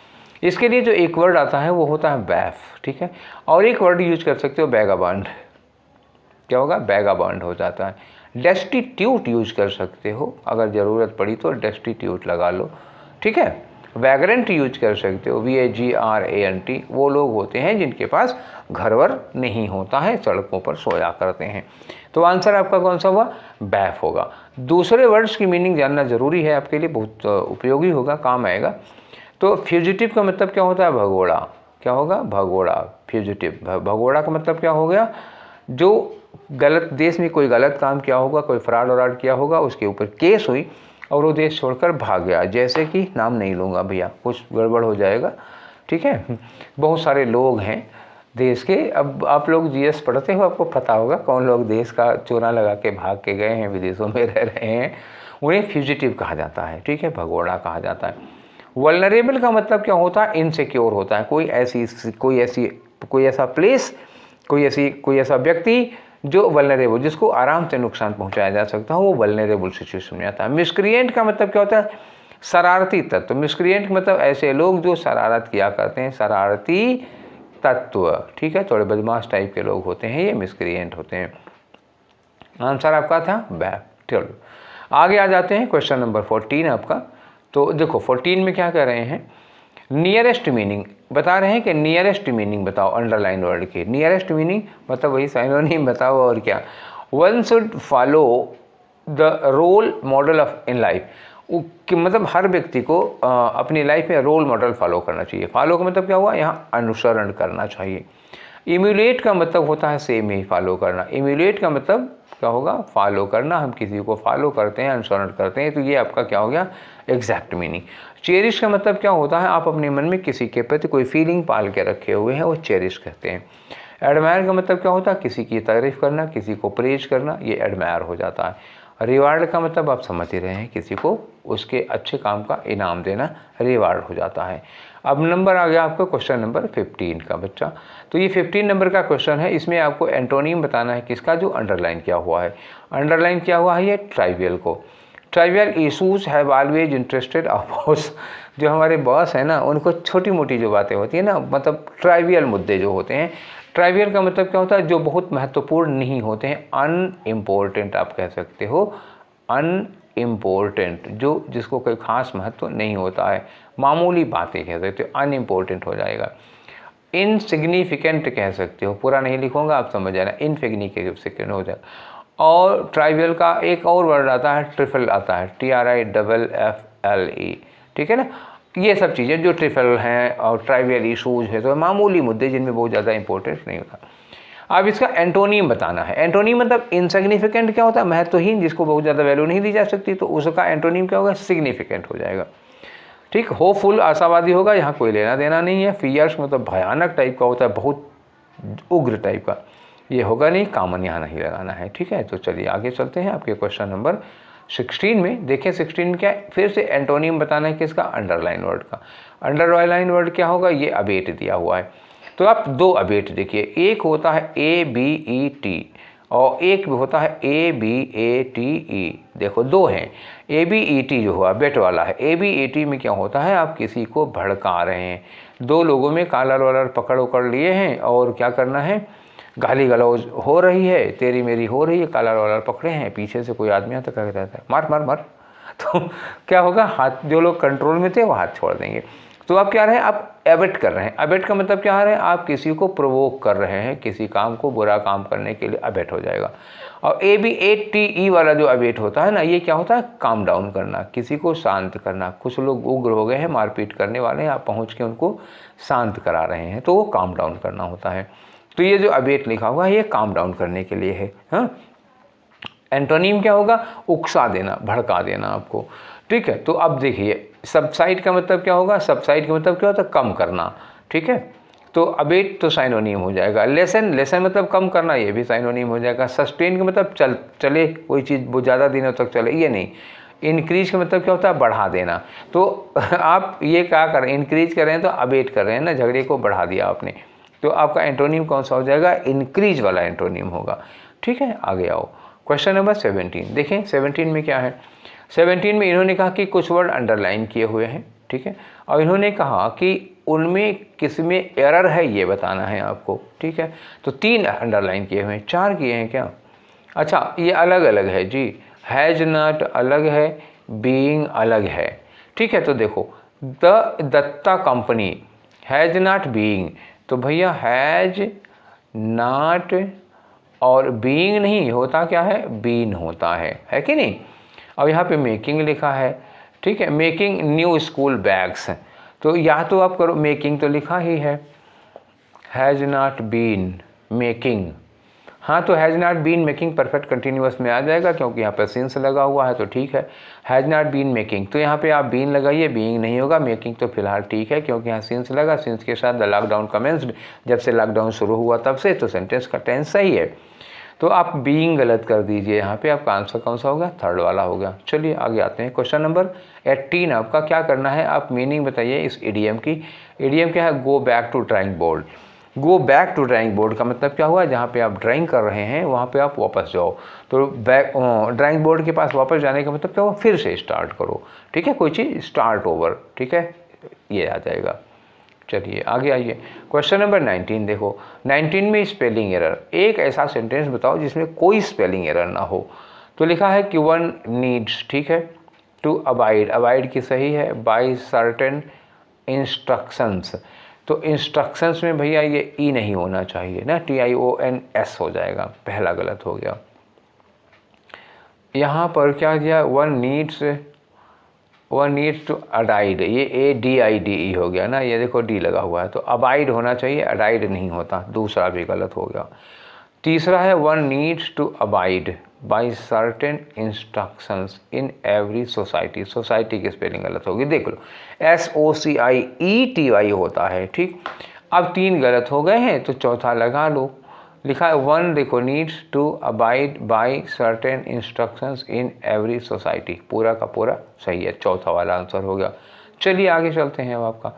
इसके लिए जो एक वर्ड आता है वो होता है बैफ। ठीक है, और एक वर्ड यूज कर सकते हो बैगाबांड। क्या होगा? बैगाबांड हो जाता है। डेस्टिट्यूट यूज कर सकते हो, अगर ज़रूरत पड़ी तो डेस्टिट्यूट लगा लो। ठीक है, वैग्रेंट यूज कर सकते हो, VAGRANT। वो लोग होते हैं जिनके पास घरवर नहीं होता है, सड़कों पर सोया करते हैं। तो आंसर आपका कौन सा हुआ? बैफ होगा। दूसरे वर्ड्स की मीनिंग जानना ज़रूरी है, आपके लिए बहुत उपयोगी होगा, काम आएगा। तो फ्यूजिटिव का मतलब क्या होता है? भगोड़ा। क्या होगा? भगोड़ा, फ्यूजिटिव। भगोड़ा का मतलब क्या हो गया? जो गलत देश में कोई गलत काम किया होगा, कोई फ्रॉड व्रॉड किया होगा, उसके ऊपर केस हुई और वो देश छोड़कर भाग गया। जैसे कि नाम नहीं लूँगा भैया, कुछ गड़बड़ हो जाएगा। ठीक है, बहुत सारे लोग हैं देश के, अब आप लोग GS पढ़ते हो, आपको पता होगा कौन लोग देश का चोरा लगा के भाग के गए हैं, विदेशों में रह रहे हैं, उन्हें फ्यूजिटिव कहा जाता है। ठीक है, भगोड़ा कहा जाता है। वल्नरेबल का मतलब क्या होता है? इनसिक्योर होता है। कोई ऐसा प्लेस, कोई ऐसा व्यक्ति जो वल्नरेबल, जिसको आराम से नुकसान पहुंचाया जा सकता है, वो वल्नरेबल सिचुएशन में आता है। मिसक्रिएंट का मतलब क्या होता है? शरारती तत्व। मिसक्रिएंट मतलब ऐसे लोग जो शरारत किया करते हैं, शरारती तत्व। ठीक है, थोड़े बदमाश टाइप के लोग होते हैं, ये मिसक्रिएंट होते हैं। आंसर आपका था बैफ। चलो आगे आ जाते हैं, क्वेश्चन नंबर 14 आपका। तो देखो 14 में क्या कह रहे हैं? नियरेस्ट मीनिंग बता रहे हैं कि नियरेस्ट मीनिंग बताओ अंडरलाइन वर्ड की। नियरेस्ट मीनिंग मतलब वही साइनोनिम बताओ और क्या। One should follow the role model of in life, मतलब हर व्यक्ति को अपनी लाइफ में रोल मॉडल फॉलो करना चाहिए। फॉलो का मतलब क्या हुआ? यहाँ अनुसरण करना चाहिए। इम्यूलेट का मतलब होता है सेम ही फॉलो करना। इम्यूलेट का मतलब क्या होगा? फॉलो करना। हम किसी को फॉलो करते हैं, अनुसरण करते हैं, तो ये आपका क्या हो गया? Exact meaning. चेरिश का मतलब क्या होता है? आप अपने मन में किसी के प्रति कोई फीलिंग पाल के रखे हुए हैं, वो चेरिश कहते हैं। एडमायर का मतलब क्या होता है? किसी की तारीफ करना, किसी को प्रेज करना, ये एडमायर हो जाता है। रिवार्ड का मतलब आप समझ ही रहे हैं, किसी को उसके अच्छे काम का इनाम देना रिवार्ड हो जाता है। अब नंबर आ गया आपको क्वेश्चन नंबर 15 का बच्चा। तो ये 15 नंबर का क्वेश्चन है, इसमें आपको एंटोनिम बताना है किसका? जो अंडरलाइन किया हुआ है। अंडरलाइन किया हुआ है ये ट्राइवियल को। Trivial issues have always interested oppose. जो हमारे बॉस है ना, उनको छोटी मोटी जो बातें होती है ना, मतलब ट्राइवियल मुद्दे जो होते हैं। ट्राइवियल का मतलब क्या होता है? जो बहुत महत्वपूर्ण नहीं होते हैं, अनइम्पोर्टेंट आप कह सकते हो। अनइम्पोर्टेंट, जो जिसको कोई खास महत्व नहीं होता है, मामूली बातें कह सकते हो, अनइम्पोर्टेंट हो जाएगा। इनसिग्निफिकेंट कह सकते हो, पूरा नहीं लिखूंगा आप समझ जाना, इनसिग्निफिकेंट हो जाएगा। और ट्राइवियल का एक और वर्ड आता है, ट्रिफल आता है, TRIFFLE। ठीक है ना, ये सब चीज़ें जो ट्रिफल हैं और ट्राइवियल इशूज़ है, तो मामूली मुद्दे जिनमें बहुत ज़्यादा इंपॉर्टेंस नहीं होता। अब इसका एंटोनिम बताना है। एंटोनिम मतलब इनसिग्निफिकेंट क्या होता है? महत्वहीन, जिसको बहुत ज़्यादा वैल्यू नहीं दी जा सकती, तो उसका एंटोनिम क्या होगा? सिग्निफिकेंट हो जाएगा। ठीक, होपफुल आशावादी होगा, यहाँ कोई लेना देना नहीं है। फियर्स मतलब भयानक टाइप का होता है, बहुत उग्र टाइप का, ये होगा नहीं, कॉमन यहाँ नहीं लगाना है। ठीक है, तो चलिए आगे चलते हैं आपके क्वेश्चन नंबर 16 में। देखें 16 क्या है? फिर से एंटोनिम बताना है किसका? अंडरलाइन वर्ड का। अंडरलाइन वर्ड क्या होगा? ये अबेट दिया हुआ है, तो आप दो अबेट देखिए। एक होता है ABET और एक होता है ABATE। देखो दो हैं। ABET जो हुआ बेट वाला है। ABAT में क्या होता है? आप किसी को भड़का रहे हैं, दो लोगों में कॉलर वालर पकड़ लिए हैं और क्या करना है? गाली गलौज हो रही है, तेरी मेरी हो रही है, कॉलर वालर पकड़े हैं, पीछे से कोई आदमी आता कहता है मार मार मार, तो क्या होगा? हाथ, जो लोग कंट्रोल में थे वो हाथ छोड़ देंगे। तो आप क्या रहे हैं, आप एबेट कर रहे हैं। एबेट का मतलब क्या है, आप किसी को प्रोवोक कर रहे हैं, किसी काम को बुरा काम करने के लिए एबेट हो जाएगा। और ABATE वाला जो एबेट होता है ना, ये क्या होता है, काम डाउन करना, किसी को शांत करना। कुछ लोग उग्र हो गए हैं, मारपीट करने वाले हैं, आप पहुँच के उनको शांत करा रहे हैं, तो वो काम डाउन करना होता है। तो ये जो एबेट लिखा हुआ है ये काम डाउन करने के लिए है। हाँ, एंटोनीम क्या होगा, उकसा देना, भड़का देना आपको। ठीक है, तो अब देखिए सबसाइड का मतलब क्या होगा, सबसाइड का मतलब क्या होता है, कम करना। ठीक है, तो अबेट तो साइनोनिम हो जाएगा। लेसन, लेसन मतलब कम करना, ये भी साइनोनिम हो जाएगा। सस्टेन का मतलब चले कोई चीज़ वो ज़्यादा दिनों तक चले, ये नहीं। इंक्रीज का मतलब क्या होता है, बढ़ा देना। तो आप ये क्या कर रहे हैं, इंक्रीज कर रहे हैं तो अबेट कर रहे हैं ना, झगड़े को बढ़ा दिया आपने। तो आपका एंटोनिम कौन सा हो जाएगा, इंक्रीज वाला एंटोनिम होगा। ठीक है, आगे आओ। क्वेश्चन नंबर 17 देखें। 17 में क्या है, 17 में इन्होंने कहा कि कुछ वर्ड अंडरलाइन किए हुए हैं। ठीक है, और इन्होंने कहा कि उनमें किस में एरर है ये बताना है आपको। ठीक है, तो 3 अंडरलाइन किए हुए हैं, 4 किए हैं क्या। अच्छा, ये अलग अलग है जी, हैज़ नॉट अलग है, बीइंग अलग है। ठीक है, तो देखो the Datta company, has not being, तो भैया हैज़ नॉट और बीइंग नहीं होता, क्या है, बीन होता है कि नहीं। अब यहाँ पे मेकिंग लिखा है। ठीक है, मेकिंग न्यू स्कूल बैग्स, तो या तो आप करो, मेकिंग तो लिखा ही है, हैज़ नॉट बीन मेकिंग। हाँ, तो has not been making perfect continuous में आ जाएगा, क्योंकि यहाँ पर सिंस लगा हुआ है, तो ठीक है। हैज़ नॉट बीन मेकिंग, तो यहाँ पे आप बीन लगाइए, बीइंग नहीं होगा। मेकिंग तो फिलहाल ठीक है, क्योंकि यहाँ सिंस लगा, सिंस के साथ द लॉकडाउन कमेंस्ड, जब से लॉकडाउन शुरू हुआ तब से, तो सेंटेंस का टेंस सही है। तो आप बीइंग गलत कर दीजिए, यहाँ पे आपका आंसर कौन सा होगा, थर्ड वाला होगा। चलिए आगे आते हैं। क्वेश्चन नंबर 18 आपका क्या करना है, आप मीनिंग बताइए इस इडियम की। इडियम क्या है, go back to drawing board. Go back to drawing board का मतलब क्या हुआ, जहाँ पे आप ड्राइंग कर रहे हैं वहाँ पे आप वापस जाओ। तो बैक ड्राइंग बोर्ड के पास वापस जाने का मतलब क्या हुआ, फिर से स्टार्ट करो। ठीक है, कोई चीज़ स्टार्ट ओवर। ठीक है, ये आ जाएगा। चलिए आगे आइए। क्वेश्चन नंबर 19 देखो। 19 में स्पेलिंग एरर, एक ऐसा सेंटेंस बताओ जिसमें कोई स्पेलिंग एरर ना हो। तो लिखा है कि वन नीड्स, ठीक है, टू अबाइड, अबाइड की सही है, बाय सर्टेन इंस्ट्रक्शंस। तो इंस्ट्रक्शंस में भैया ये ई नहीं होना चाहिए ना, TIONS हो जाएगा, पहला गलत हो गया। यहाँ पर क्या दिया, वन नीड्स टू अडाइड, ये ADIDE हो गया ना, ये देखो डी लगा हुआ है, तो अबाइड होना चाहिए, अडाइड नहीं होता, दूसरा भी गलत हो गया। तीसरा है one needs to abide by certain instructions in every society, society की स्पेलिंग गलत होगी, देख लो, SOCIETY होता है। ठीक, अब 3 गलत हो गए हैं, तो चौथा लगा लो। लिखा है वन, देखो, needs to abide by certain instructions in every society, पूरा का पूरा सही है, चौथा वाला आंसर हो गया। चलिए आगे चलते हैं अब आपका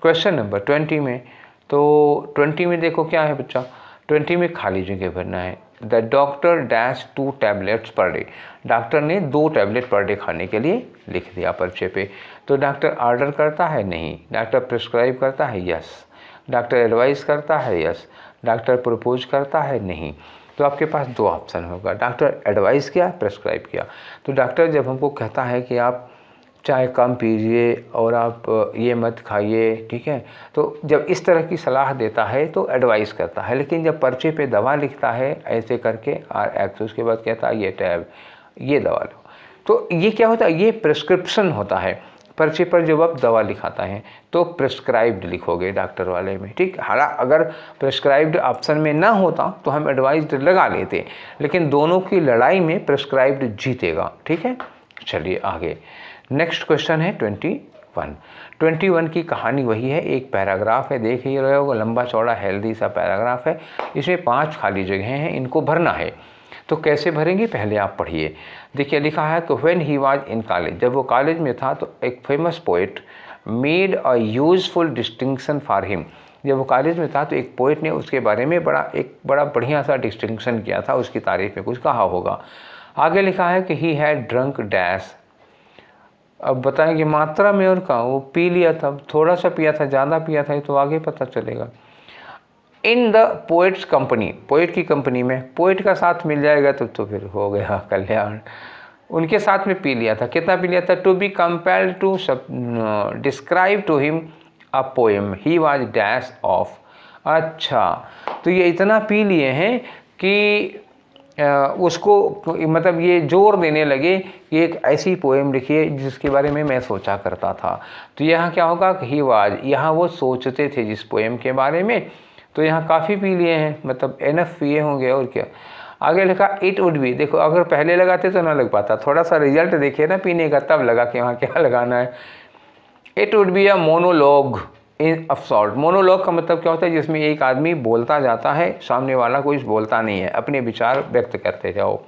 क्वेश्चन नंबर 20 में। तो 20 में देखो क्या है बच्चा, 20 में खाली जगह भरना है। The doctor dash 2 tablets per day, doctor ने 2 टैबलेट पर डे खाने के लिए लिख दिया पर्चे पे। तो डॉक्टर ऑर्डर करता है, नहीं। डॉक्टर प्रिस्क्राइब करता है, यस। डॉक्टर एडवाइस करता है, यस। डॉक्टर प्रपोज करता है, नहीं। तो आपके पास 2 ऑप्शन होगा, डॉक्टर एडवाइस किया, प्रिस्क्राइब किया। तो डॉक्टर जब हमको कहता है कि आप चाय कम पीजिए और आप ये मत खाइए, ठीक है, तो जब इस तरह की सलाह देता है तो एडवाइस करता है। लेकिन जब पर्चे पे दवा लिखता है ऐसे करके RX, उसके बाद कहता है ये टैब, ये दवा लो, तो ये क्या होता है, ये प्रिस्क्रिप्शन होता है। पर्चे पर जब आप दवा लिखाता है तो प्रिस्क्राइब्ड लिखोगे डॉक्टर वाले में। ठीक, हालांकि अगर प्रिस्क्राइब्ड ऑप्शन में ना होता तो हम एडवाइस्ड लगा लेते, लेकिन दोनों की लड़ाई में प्रिस्क्राइब्ड जीतेगा। ठीक है, चलिए आगे। नेक्स्ट क्वेश्चन है 21 की कहानी वही है, एक पैराग्राफ है, देख ही रहे हो, लंबा चौड़ा हेल्दी सा पैराग्राफ है। इसमें 5 खाली जगह हैं, इनको भरना है। तो कैसे भरेंगे, पहले आप पढ़िए। देखिए लिखा है, तो when he was in college, जब वो कॉलेज में था तो एक famous poet made a useful distinction for him, जब वो कॉलेज में था तो एक पोइट ने उसके बारे में एक बड़ा बढ़िया सा डिस्टिंक्शन किया था, उसकी तारीफ में कुछ कहा होगा। आगे लिखा है कि ही हैड ड्रंक डैश, अब बताएंगे मात्रा में और कहाँ, वो पी लिया था, थोड़ा सा पिया था, ज़्यादा पिया था, ये तो आगे पता चलेगा। In the poets company, poet की कंपनी में, पोइट का साथ मिल जाएगा तो फिर हो गया कल्याण। उनके साथ में पी लिया था, कितना पी लिया था, to be compelled to describe to him a poem he was dash of. अच्छा, तो ये इतना पी लिए हैं कि उसको मतलब ये जोर देने लगे कि एक ऐसी पोएम लिखिए जिसके बारे में मैं सोचा करता था। तो यहाँ क्या होगा कि ही वाज, यहाँ वो सोचते थे जिस पोएम के बारे में। तो यहाँ काफ़ी पी लिए हैं, मतलब एनफ पिए होंगे और क्या। आगे लिखा इट वुड बी, देखो अगर पहले लगाते तो ना लग पाता, थोड़ा सा रिजल्ट देखिए ना पीने का, तब लगा कि वहाँ क्या लगाना है। It would be a monologue in of sort. Monologue का मतलब क्या होता है, जिसमें एक आदमी बोलता जाता है, सामने वाला कोई बोलता नहीं है, अपने विचार व्यक्त करते जाओ।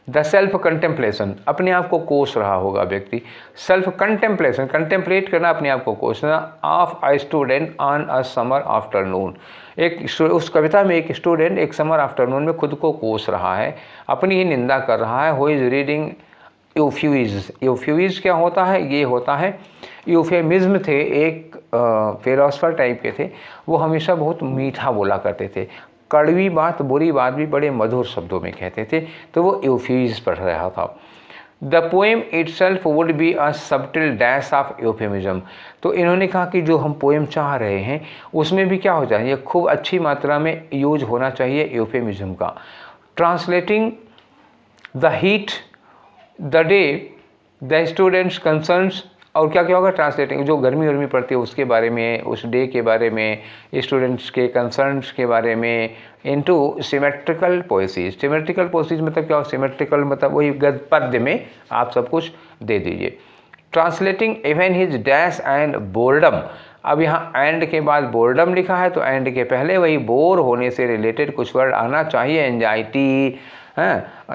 द सेल्फ कंटेम्पलेशन, अपने आप को कोस रहा होगा व्यक्ति। सेल्फ कंटेम्पलेशन, कंटेम्पलेट करना, अपने आप को कोसना। Of a student on a summer afternoon, उस कविता में एक स्टूडेंट एक समर आफ्टरनून में खुद को कोस रहा है, अपनी ही निंदा कर रहा है। Who is reading Euphues. Euphues क्या होता है, ये होता है यूफेमिज्म थे, एक फिलोसफर टाइप के थे, वो हमेशा बहुत मीठा बोला करते थे, कड़वी बात बुरी बात भी बड़े मधुर शब्दों में कहते थे, तो वो यूफ्यूइज पढ़ रहा था। The poem itself would be a subtle dash of euphemism. तो इन्होंने कहा कि जो हम पोएम चाह रहे हैं उसमें भी क्या हो चाहिए, खूब अच्छी मात्रा में यूज होना चाहिए यूफेमिज्म का। Translating the heat the day the students concerns, और क्या क्या होगा, ट्रांसलेटिंग जो गर्मी वर्मी पड़ती है उसके बारे में, उस डे के बारे में, स्टूडेंट्स के कंसर्न्स के बारे में, इनटू सिमेट्रिकल पोएसीज। सिमेट्रिकल पोएसीज मतलब क्या हो, सिमेट्रिकल मतलब वही पद्य में आप सब कुछ दे दीजिए। Translating even his dash and boredom, अब यहाँ एंड के बाद बोर्डम लिखा है, तो एंड के पहले वही बोर होने से रिलेटेड कुछ वर्ड आना चाहिए। एंजाइटी,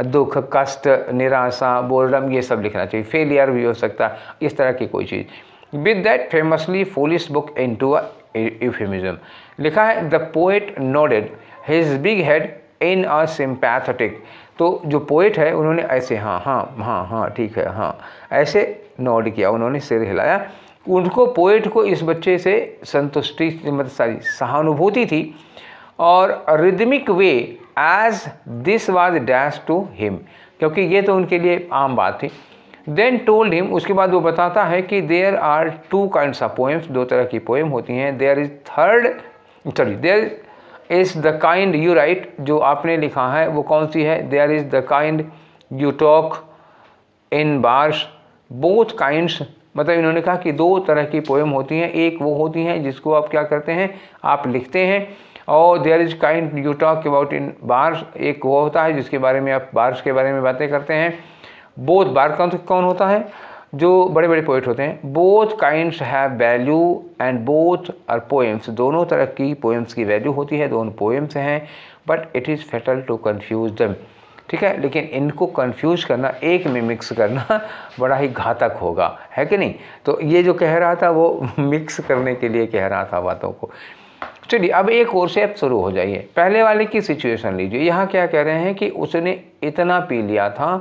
दुख, कष्ट, निराशा, बोर्डम, ये सब लिखना चाहिए। फेलियर भी हो सकता है, इस तरह की कोई चीज़। With that famously foolish book into a euphemism, लिखा है the poet nodded his big head in a sympathetic. तो जो पोएट है उन्होंने ऐसे हाँ हाँ हाँ हाँ ठीक है हाँ ऐसे नोड किया, उन्होंने सिर हिलाया। उनको पोएट को इस बच्चे से संतुष्टि मतलब सहानुभूति थी, और rhythmic way as this was dash to him, क्योंकि ये तो उनके लिए आम बात थी। देन टोल्ड हिम, उसके बाद वो बताता है कि there are two kinds of poems, दो तरह की पोएम होती हैं। There is the kind you write, जो आपने लिखा है वो कौन सी है। There is the kind you talk in bars, both kinds, मतलब इन्होंने कहा कि दो तरह की पोएम होती हैं, एक वो होती हैं जिसको आप क्या करते हैं, आप लिखते हैं, और there is kind you talk about in bars, एक वो होता है जिसके बारे में आप बार्स के बारे में बातें करते हैं। बोथ बार कौन होता है, जो बड़े बड़े पोएट होते हैं। Both kinds have value and both are poems, दोनों तरह की पोएम्स की वैल्यू होती है, दोनों पोएम्स हैं, but it is fatal to confuse them, ठीक है। लेकिन इनको कंफ्यूज करना, एक में मिक्स करना बड़ा ही घातक होगा, है कि नहीं। तो ये जो कह रहा था वो मिक्स करने के लिए कह रहा था बातों को। चलिए अब एक और से आप शुरू हो जाइए। पहले वाले की सिचुएशन लीजिए। यहाँ क्या कह रहे हैं कि उसने इतना पी लिया था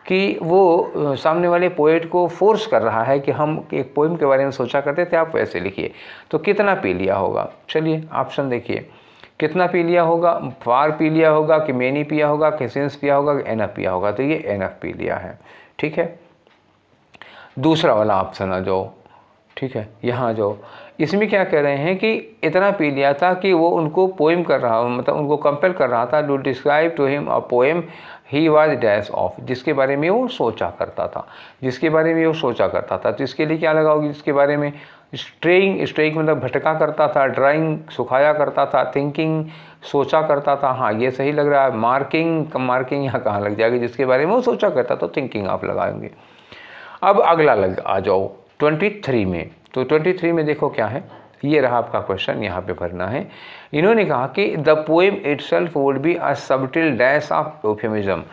कि वो सामने वाले पोएट को फोर्स कर रहा है कि हम एक पोएम के बारे में सोचा करते थे, आप वैसे लिखिए। तो कितना पी लिया होगा, चलिए ऑप्शन देखिए, कितना पी लिया होगा, फार पी लिया होगा कि मैनी पिया होगा कि सिंस पिया होगा कि एनफ पिया होगा। तो ये एनफ पी लिया है, ठीक है। दूसरा वाला ऑप्शन आ जाओ, ठीक है। यहाँ जो इसमें क्या कह रहे हैं कि इतना पी लिया था कि वो उनको पोएम कर रहा, मतलब उनको कंपेल कर रहा था to describe to him a poem he was dash of, जिसके बारे में वो सोचा करता था, जिसके बारे में वो सोचा करता था। तो इसके लिए क्या लगाओगी, जिसके बारे में। स्ट्रेइंग मतलब भटका करता था, ड्राइंग सुखाया करता था, थिंकिंग सोचा करता था, हाँ ये सही लग रहा है। मार्किंग यहाँ कहाँ लग जाएगी, जिसके बारे में वो सोचा करता, तो थिंकिंग आप लगाएंगे। अब अगला आ जाओ 23 में। तो 23 में देखो क्या है, ये रहा आपका क्वेश्चन, यहाँ पे भरना है। इन्होंने कहा कि the poem itself would be a subtle dash of euphemism,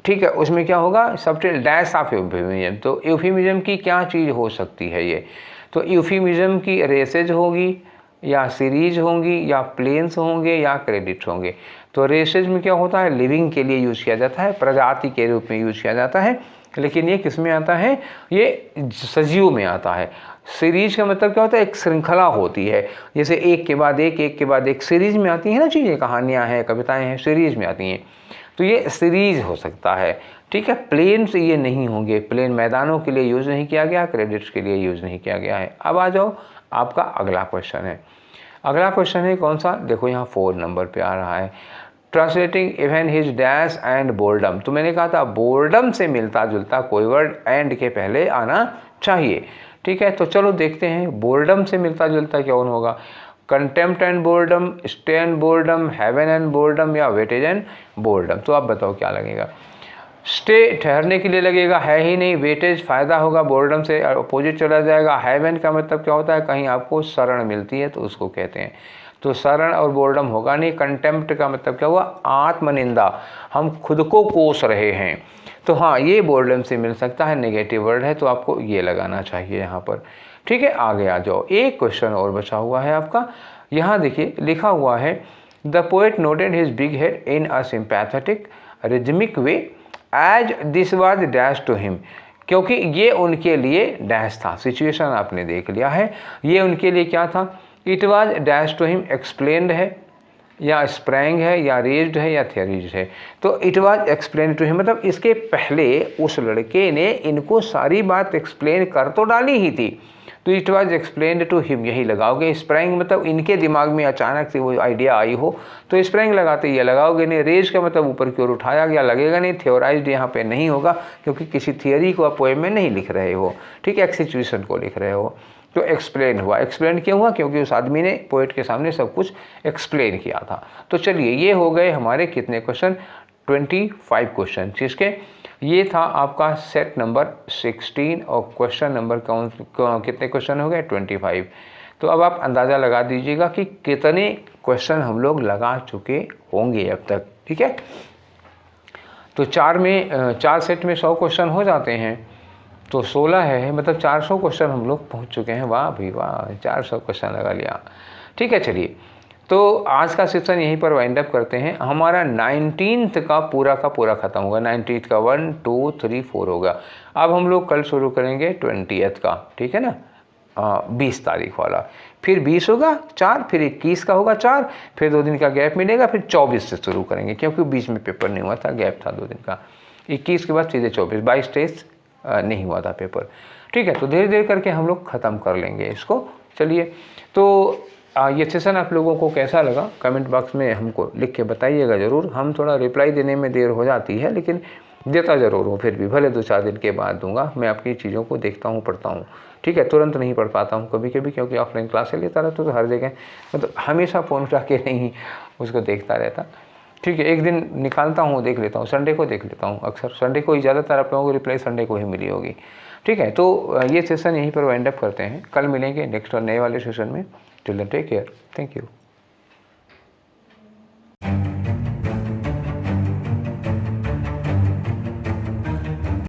ठीक है। उसमें क्या होगा, सबटिल डैश ऑफ यूफेमिज्म। तो यूफेमिज्म की क्या चीज़ हो सकती है ये, तो यूफेमिज्म की रेसेज होगी या सीरीज होंगी या प्लेन्स होंगे या क्रेडिट होंगे। तो रेसेज में क्या होता है, लिविंग के लिए यूज़ किया जाता है, प्रजाति के रूप में यूज़ किया जाता है। लेकिन ये किस में आता है, ये सजीव में आता है। सीरीज का मतलब क्या होता है, एक श्रृंखला होती है, जैसे एक के बाद एक सीरीज में आती है ना चीज़ें, कहानियाँ हैं, कविताएं हैं, सीरीज में आती हैं। तो ये सीरीज हो सकता है, ठीक है। प्लेन्स ये नहीं होंगे, प्लेन मैदानों के लिए यूज़ नहीं किया गया, क्रेडिट्स के लिए यूज़ नहीं किया गया है। अब आ जाओ, आपका अगला क्वेश्चन है। अगला क्वेश्चन है कौन सा, देखो यहाँ 4 नंबर पे आ रहा है, translating even his dash and boredom. तो मैंने कहा था बोर्डम से मिलता जुलता कोई वर्ड एंड के पहले आना चाहिए। ठीक है, तो चलो देखते हैं बोर्डम से मिलता जुलता कौन होगा। Contempt and boredom, stay and boredom, heaven and boredom, या वेटेज एंड बोर्डम। तो आप बताओ क्या लगेगा। स्टे ठहरने के लिए लगेगा, है ही नहीं। वेटेज फ़ायदा होगा, बोर्डम से अपोजिट चला जाएगा। हेवन का मतलब क्या होता है, कहीं आपको शरण मिलती है तो उसको कहते हैं। तो शरण और बोर्डम होगा नहीं। कंटेम्प्ट का मतलब क्या हुआ, आत्मनिंदा, हम खुद को कोस रहे हैं। तो हाँ, ये बोर्डम से मिल सकता है, नेगेटिव वर्ड है, तो आपको ये लगाना चाहिए यहाँ पर। ठीक है, आगे आ जाओ। एक क्वेश्चन और बचा हुआ है आपका। यहाँ देखिए लिखा हुआ है, the poet noted his big head in a sympathetic rhythmic way as this was dash to him. क्योंकि ये उनके लिए डैश था, सिचुएशन आपने देख लिया है, ये उनके लिए क्या था, it was dash to him explained है, या स्प्रैंग है, या रेज्ड है, या थियरीज है। तो it was explain to him मतलब इसके पहले उस लड़के ने इनको सारी बात एक्सप्लेन कर तो डाली ही थी, तो it was explained to him यही लगाओगे। स्प्रैंग मतलब इनके दिमाग में अचानक से वो आइडिया आई हो तो स्प्रैंग लगाते ये लगाओगे नहीं। रेज का मतलब ऊपर की ओर उठाया गया लगेगा नहीं। थ्योराइज्ड यहाँ पे नहीं होगा क्योंकि किसी थियरी को आप पोएम में नहीं लिख रहे हो, ठीक है, एक सिचुएशन को लिख रहे हो। तो एक्सप्लेन हुआ, एक्सप्लेन क्यों हुआ, क्योंकि उस आदमी ने पोएट के सामने सब कुछ एक्सप्लेन किया था। तो चलिए ये हो गए हमारे कितने क्वेश्चन, 25 क्वेश्चन, जिसके ये था आपका सेट नंबर 16 और क्वेश्चन नंबर कितने क्वेश्चन हो गए, 25। तो अब आप अंदाज़ा लगा दीजिएगा कि कितने क्वेश्चन हम लोग लगा चुके होंगे अब तक। ठीक है, तो 4 सेट में 100 क्वेश्चन हो जाते हैं, तो 16 है, मतलब 400 क्वेश्चन हम लोग पहुंच चुके हैं। वाह भाई वाह, 400 क्वेश्चन लगा लिया। ठीक है, चलिए तो आज का सेशन यहीं पर वाइंड अप करते हैं। हमारा 19th का पूरा ख़त्म होगा। 19th का 1 2 3 4 होगा। अब हम लोग कल शुरू करेंगे 20th का, ठीक है ना, 20 तारीख वाला। फिर 20 होगा 4, फिर 21 का होगा 4, फिर 2 दिन का गैप मिलेगा, फिर 24 से शुरू करेंगे क्योंकि बीच में पेपर नहीं हुआ था, गैप था 2 दिन का। 21 के बाद सीधे 24, 22-23 नहीं हुआ था पेपर। ठीक है, तो धीरे धीरे करके हम लोग ख़त्म कर लेंगे इसको। चलिए, तो ये सेशन आप लोगों को कैसा लगा कमेंट बॉक्स में हमको लिख के बताइएगा ज़रूर। हम थोड़ा रिप्लाई देने में देर हो जाती है लेकिन देता ज़रूर हूँ, फिर भी भले 2-4 दिन के बाद दूंगा। मैं आपकी चीज़ों को देखता हूँ, पढ़ता हूँ। ठीक है, तुरंत नहीं पढ़ पाता हूँ कभी कभी क्योंकि ऑफलाइन क्लास से लेता रहता तो हर जगह मतलब हमेशा फ़ोन उठा के नहीं उसको देखता रहता। ठीक है, एक दिन निकालता हूँ, देख लेता हूँ, संडे को देख लेता हूँ, अक्सर संडे को ही ज़्यादातर आप लोगों को रिप्लाई संडे को ही मिली होगी। ठीक है, तो ये सेशन यहीं पर वाइंड अप करते हैं। कल मिलेंगे नेक्स्ट और नए वाले सेशन में। Till then take care, thank you.